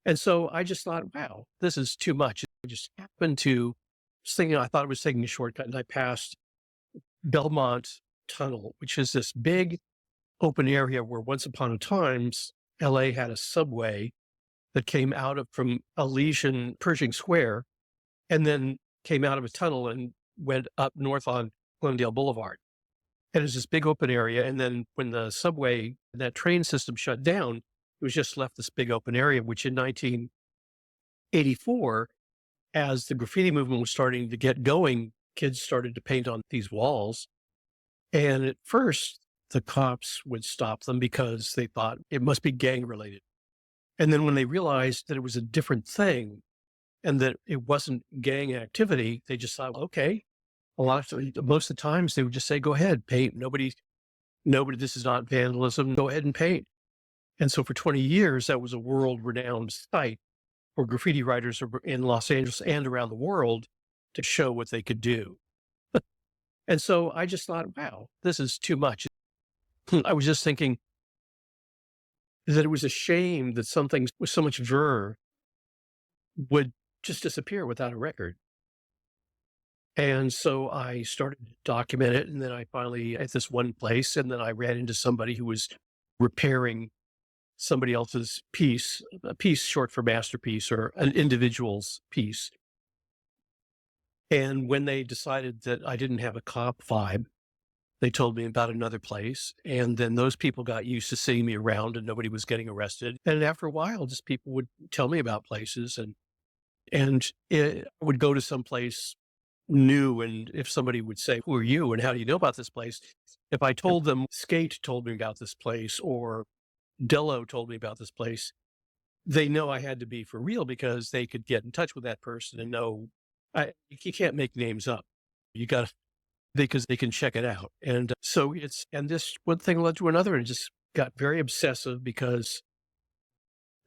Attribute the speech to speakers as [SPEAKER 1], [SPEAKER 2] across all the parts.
[SPEAKER 1] And so I just thought, wow, this is too much. I just happened to thinking, I thought I was taking a shortcut and I passed Belmont Tunnel, which is this big open area where once upon a time, LA had a subway that came out of from Elysian Pershing Square and then came out of a tunnel and went up north on Glendale Boulevard. And it's this big open area. And then when the subway, that train system shut down, it was just left this big open area, which in 1984, as the graffiti movement was starting to get going, kids started to paint on these walls. And at first, the cops would stop them because they thought it must be gang related. And then when they realized that it was a different thing and that it wasn't gang activity, they just thought, okay, most of the times they would just say, go ahead, paint. Nobody, this is not vandalism. Go ahead and paint. And so for 20 years, that was a world renowned site for graffiti writers in Los Angeles and around the world to show what they could do. And so I just thought, wow, this is too much. I was just thinking that it was a shame that something with so much verve would just disappear without a record. And so I started to document it. And then I finally at this one place, and then I ran into somebody who was repairing somebody else's piece, a piece short for masterpiece or an individual's piece. And when they decided that I didn't have a cop vibe, they told me about another place. And then those people got used to seeing me around and nobody was getting arrested. And after a while, just people would tell me about places and I would go to some place new. And if somebody would say, who are you? And how do you know about this place? If I told them Skate told me about this place or Dello told me about this place, they know I had to be for real because they could get in touch with that person and know you can't make names up. You got to, because they can check it out. And so and this one thing led to another and it just got very obsessive because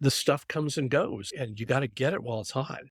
[SPEAKER 1] the stuff comes and goes and you got to get it while it's hot.